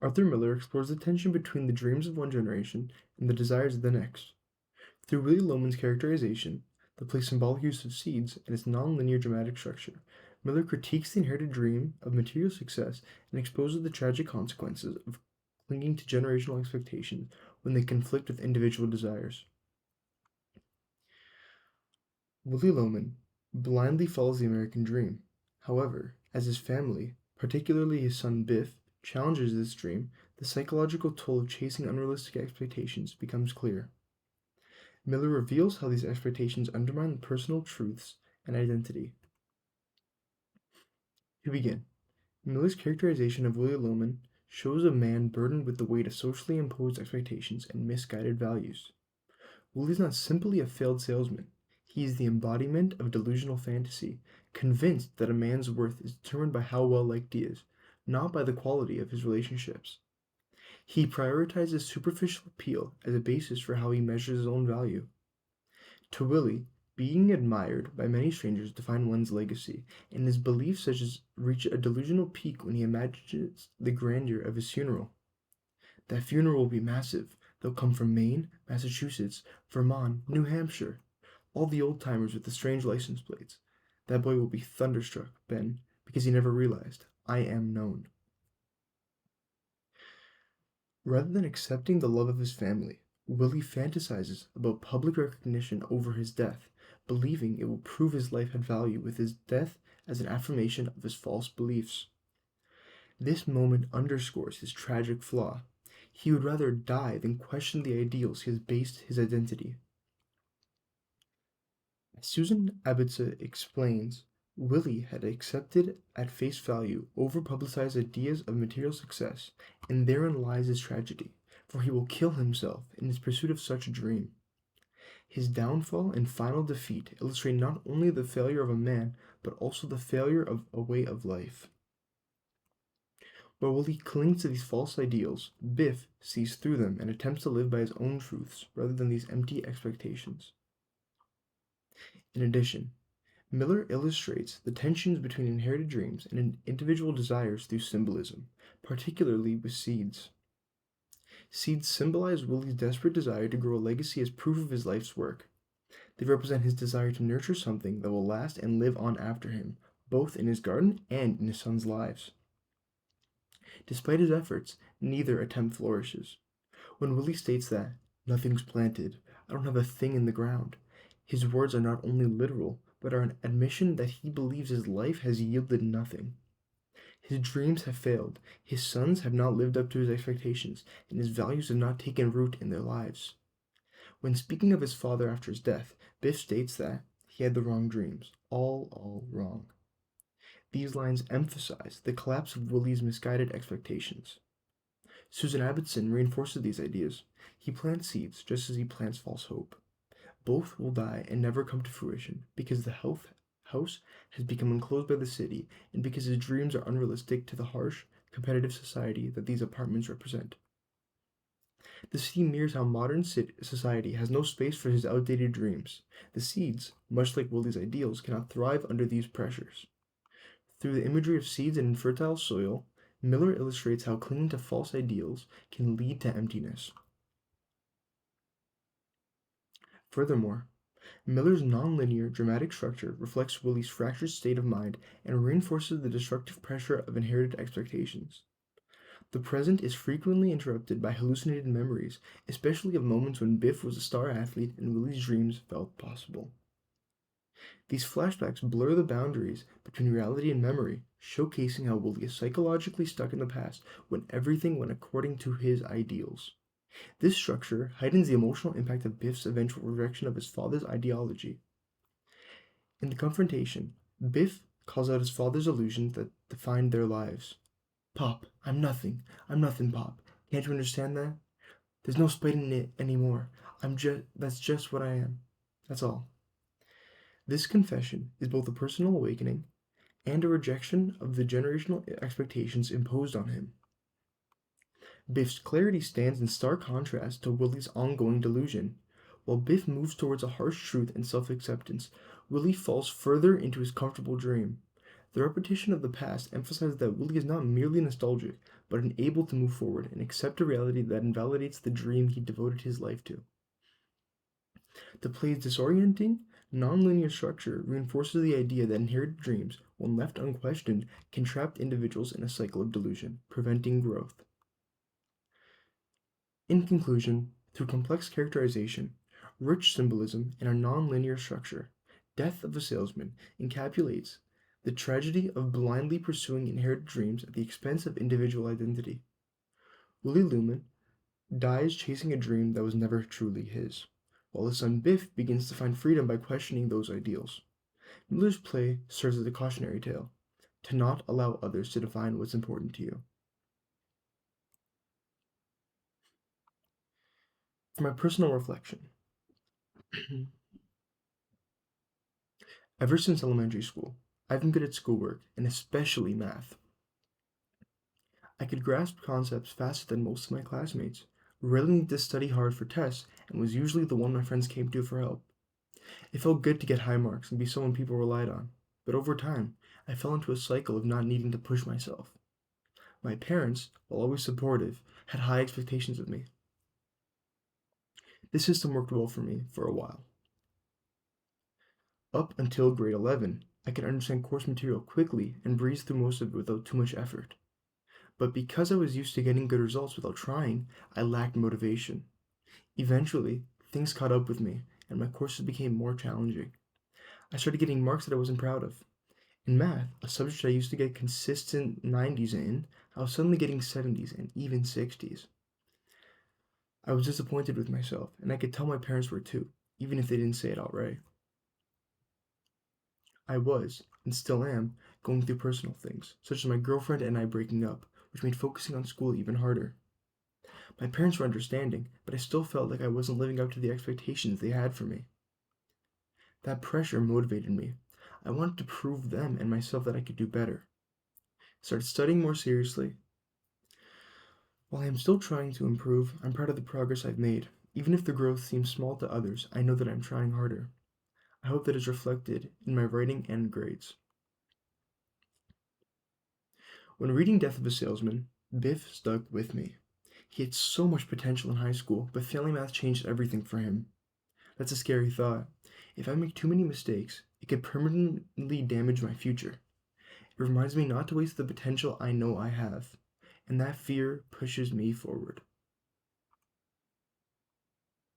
Arthur Miller explores the tension between the dreams of one generation and the desires of the next. Through Willy Loman's characterization, the play's symbolic use of seeds, and its non-linear dramatic structure, Miller critiques the inherited dream of material success and exposes the tragic consequences of clinging to generational expectations when they conflict with individual desires. Willy Loman blindly follows the American dream. However, as his family, particularly his son Biff, challenges this dream, the psychological toll of chasing unrealistic expectations becomes clear. Miller reveals how these expectations undermine personal truths and identity. To begin, Miller's characterization of Willy Loman shows a man burdened with the weight of socially imposed expectations and misguided values. Willy's not simply a failed salesman. He is the embodiment of delusional fantasy, convinced that a man's worth is determined by how well liked he is, not by the quality of his relationships. He prioritizes superficial appeal as a basis for how he measures his own value. To Willy, being admired by many strangers define one's legacy, and his beliefs such as reach a delusional peak when he imagines the grandeur of his funeral. That funeral will be massive. They'll come from Maine, Massachusetts, Vermont, New Hampshire, all the old timers with the strange license plates. That boy will be thunderstruck, Ben, because he never realized I am known. Rather than accepting the love of his family, Willy fantasizes about public recognition over his death, believing it will prove his life had value with his death as an affirmation of his false beliefs. This moment underscores his tragic flaw. He would rather die than question the ideals he has based his identity. As Susan Abbotsa explains, Willy had accepted at face value over-publicized ideas of material success, and therein lies his tragedy, for he will kill himself in his pursuit of such a dream. His downfall and final defeat illustrate not only the failure of a man, but also the failure of a way of life. But while he clings to these false ideals, Biff sees through them and attempts to live by his own truths rather than these empty expectations. In addition, Miller illustrates the tensions between inherited dreams and individual desires through symbolism, particularly with seeds. Seeds symbolize Willy's desperate desire to grow a legacy as proof of his life's work. They represent his desire to nurture something that will last and live on after him, both in his garden and in his sons' lives. Despite his efforts, neither attempt flourishes. When Willy states that, "Nothing's planted, I don't have a thing in the ground," his words are not only literal, but are an admission that he believes his life has yielded nothing. His dreams have failed, his sons have not lived up to his expectations, and his values have not taken root in their lives. When speaking of his father after his death, Biff states that he had the wrong dreams, all wrong. These lines emphasize the collapse of Willy's misguided expectations. Susan Abbotson reinforces these ideas. He plants seeds just as he plants false hope. Both will die and never come to fruition because the house has become enclosed by the city and because his dreams are unrealistic to the harsh, competitive society that these apartments represent. The city mirrors how modern society has no space for his outdated dreams. The seeds, much like Willy's ideals, cannot thrive under these pressures. Through the imagery of seeds and infertile soil, Miller illustrates how clinging to false ideals can lead to emptiness. Furthermore, Miller's nonlinear dramatic structure reflects Willy's fractured state of mind and reinforces the destructive pressure of inherited expectations. The present is frequently interrupted by hallucinated memories, especially of moments when Biff was a star athlete and Willy's dreams felt possible. These flashbacks blur the boundaries between reality and memory, showcasing how Willy is psychologically stuck in the past when everything went according to his ideals. This structure heightens the emotional impact of Biff's eventual rejection of his father's ideology. In the confrontation, Biff calls out his father's illusions that defined their lives. "Pop, I'm nothing. I'm nothing, Pop. Can't you understand that? There's no spite in it anymore. That's just what I am. That's all." This confession is both a personal awakening and a rejection of the generational expectations imposed on him. Biff's clarity stands in stark contrast to Willy's ongoing delusion. While Biff moves towards a harsh truth and self-acceptance, Willy falls further into his comfortable dream. The repetition of the past emphasizes that Willy is not merely nostalgic, but unable to move forward and accept a reality that invalidates the dream he devoted his life to. The play's disorienting, nonlinear structure reinforces the idea that inherited dreams, when left unquestioned, can trap individuals in a cycle of delusion, preventing growth. In conclusion, through complex characterization, rich symbolism, and a nonlinear structure, Death of a Salesman encapsulates the tragedy of blindly pursuing inherited dreams at the expense of individual identity. Willie Lumen dies chasing a dream that was never truly his, while his son Biff begins to find freedom by questioning those ideals. Miller's play serves as a cautionary tale to not allow others to define what's important to you. For my personal reflection, ever since elementary school, I've been good at schoolwork, and especially math. I could grasp concepts faster than most of my classmates, rarely needed to study hard for tests, and was usually the one my friends came to for help. It felt good to get high marks and be someone people relied on, but over time, I fell into a cycle of not needing to push myself. My parents, while always supportive, had high expectations of me. This system worked well for me for a while. Up until grade 11, I could understand course material quickly and breeze through most of it without too much effort. But because I was used to getting good results without trying, I lacked motivation. Eventually, things caught up with me, and my courses became more challenging. I started getting marks that I wasn't proud of. In math, a subject I used to get consistent 90s in, I was suddenly getting 70s and even 60s. I was disappointed with myself, and I could tell my parents were too, even if they didn't say it outright. I was, and still am, going through personal things, such as my girlfriend and I breaking up, which made focusing on school even harder. My parents were understanding, but I still felt like I wasn't living up to the expectations they had for me. That pressure motivated me. I wanted to prove them and myself that I could do better. I started studying more seriously. While I am still trying to improve, I'm proud of the progress I've made. Even if the growth seems small to others, I know that I'm trying harder. I hope that is reflected in my writing and grades. When reading Death of a Salesman, Biff stuck with me. He had so much potential in high school, but failing math changed everything for him. That's a scary thought. If I make too many mistakes, it could permanently damage my future. It reminds me not to waste the potential I know I have, and that fear pushes me forward.